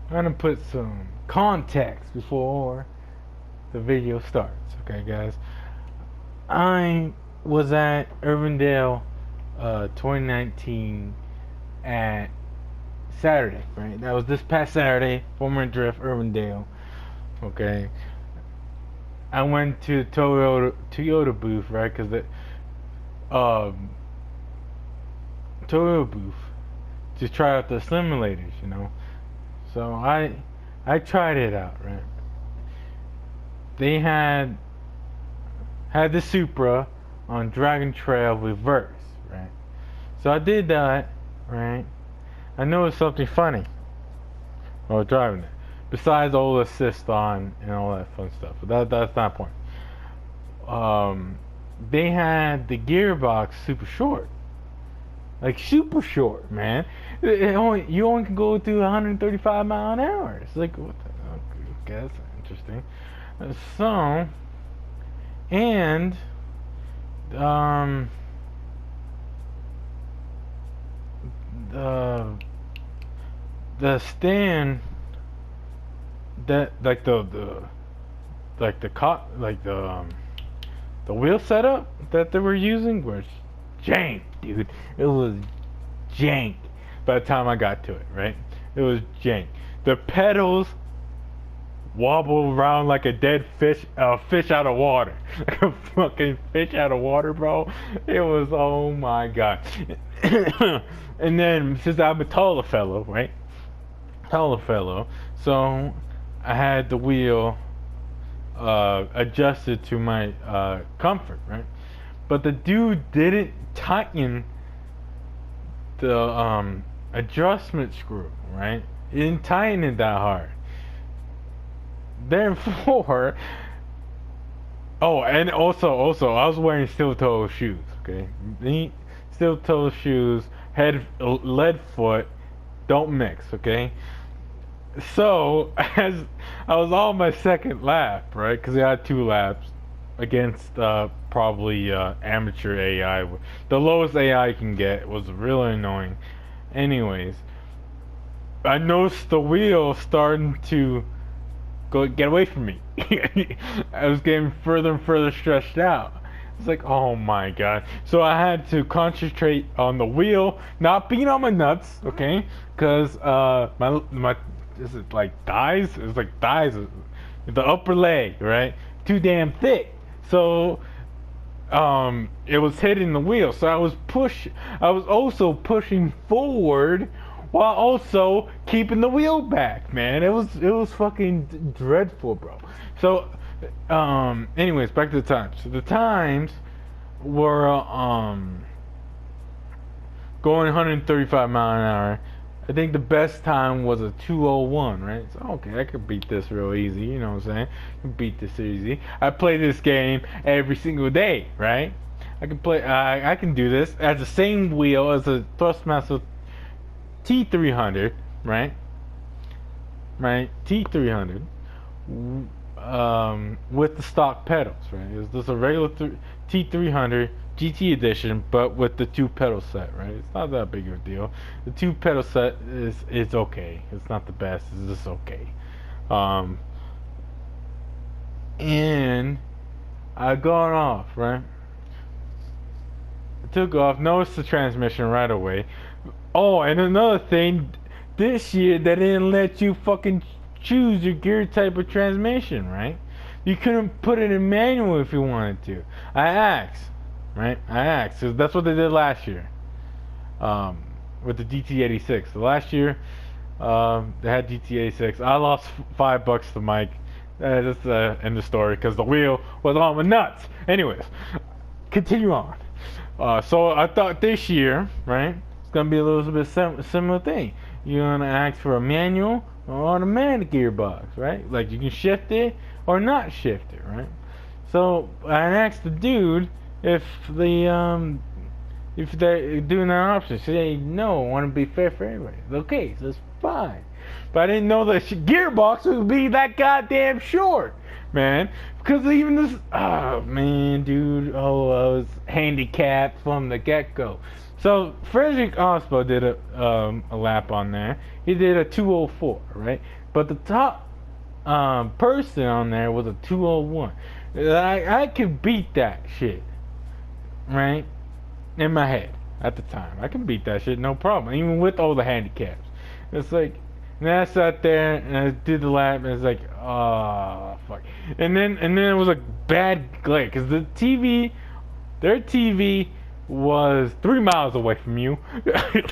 I'm gonna put some context before the video starts. Okay, guys. I was at Urbandale 2019 at Saturday, right? That was this past Saturday, Former Drift, Urbandale. Okay. I went to the Toyota booth, right? Because the um, Toyota booth to try out the simulators, you know. So I tried it out, right? They had the Supra on Dragon Trail reverse, right? So I did that, right? I noticed something funny while driving it. Besides all the assist on and all that fun stuff, but that's not the point. They had the gearbox super short, like super short, man. You only can go through 135 mile an hour. It's like, what the? Okay, that's interesting. So, and um, the stand that the wheel setup that they were using was jank, dude. It was jank by the time I got to it, right? It was jank. The pedals wobble around like a dead fish out of water. Like a fucking fish out of water, bro. It was, oh my god. And then, since I'm a taller fellow, right? Taller fellow. So, I had the wheel adjusted to my comfort, right? But the dude didn't tighten the adjustment screw, right? He didn't tighten it that hard. Therefore, oh, and also, I was wearing steel-toe shoes. Okay, steel-toe shoes, lead foot, don't mix. Okay, so as I was on my second lap, right? Because I had 2 laps against probably amateur AI. The lowest AI I can get was really annoying. Anyways, I noticed the wheel starting to get away from me. I was getting further and further stretched out. It's like, oh my god. So I had to concentrate on the wheel, not being on my nuts, okay? Because my is it like thighs? It's like thighs, the upper leg, right? Too damn thick. So it was hitting the wheel. So I was also pushing forward while also keeping the wheel back, man. It was fucking dreadful, bro. So, anyways, back to the times. So the times were going 135 mile an hour. I think the best time was a 2:01, right? So okay, I could beat this real easy. You know what I'm saying? I can beat this easy. I play this game every single day, right? I can play. I can do this. It has the same wheel as a Thrustmaster T300, right? Right, T300, with the stock pedals, right? It's just a regular T300 GT edition, but with the 2 pedal set, right? It's not that big of a deal. The 2 pedal set is okay. It's not the best. It's just okay. And I got off, right? I took off. Noticed the transmission right away. Oh, and another thing, this year they didn't let you fucking choose your gear type of transmission, right? You couldn't put it in manual if you wanted to. I asked, right? I asked, because that's what they did last year, with the DT86. So last year, they had DT86. I lost $5 to Mike. That's the end of the story, because the wheel was on my nuts. Anyways, continue on. So I thought this year, right? Gonna be a little bit similar thing. You're gonna ask for a manual or automatic gearbox, right? Like you can shift it or not shift it, right? So I asked the dude if they're doing that option. She said no, I want to be fair for everybody. Okay, so it's fine. But I didn't know the gearbox would be that goddamn short, man. Because even this, oh man, dude, I was handicapped from the get-go. So Frederick Ospo did a lap on there. He did a 2:04, right? But the top person on there was a 2:01. I could beat that shit, right? In my head at the time, I can beat that shit no problem, even with all the handicaps. It's like, and then I sat there and I did the lap, and it's like, oh fuck. And then it was a bad glare because their TV was 3 miles away from you. A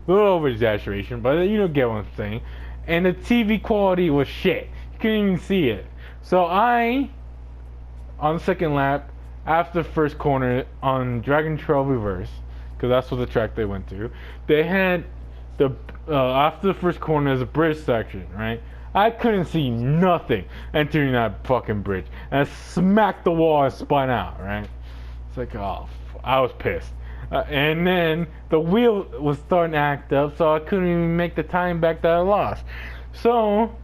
little over exaggeration, but you don't get what I'm saying. And the TV quality was shit. You couldn't even see it. So on the second lap, after the first corner on Dragon Trail Reverse, because that's what the track they went to, they had the after the first corner is a bridge section, right? I couldn't see nothing entering that fucking bridge, and I smacked the wall and spun out, right? It's like, oh, I was pissed. And then the wheel was starting to act up, so I couldn't even make the time back that I lost. So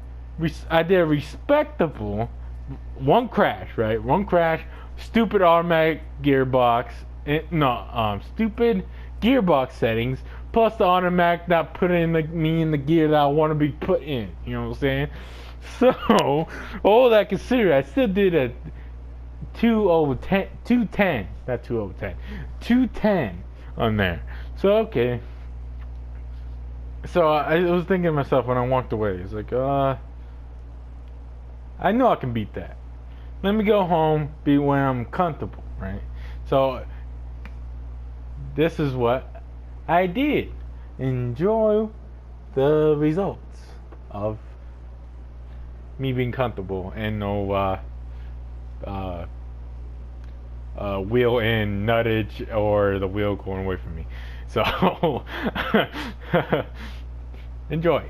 I did a respectable one crash, right? One crash, stupid automatic gearbox, stupid gearbox settings, plus the automatic not putting me in the gear that I want to be put in. You know what I'm saying? So all that considered, I still did a 210, not 210, 210 on there. So okay. So I was thinking to myself when I walked away, it's like, I know I can beat that. Let me go home, be where I'm comfortable, right? So this is what I did. Enjoy the results of me being comfortable and no wheel in nuttage or the wheel going away from me. So enjoy.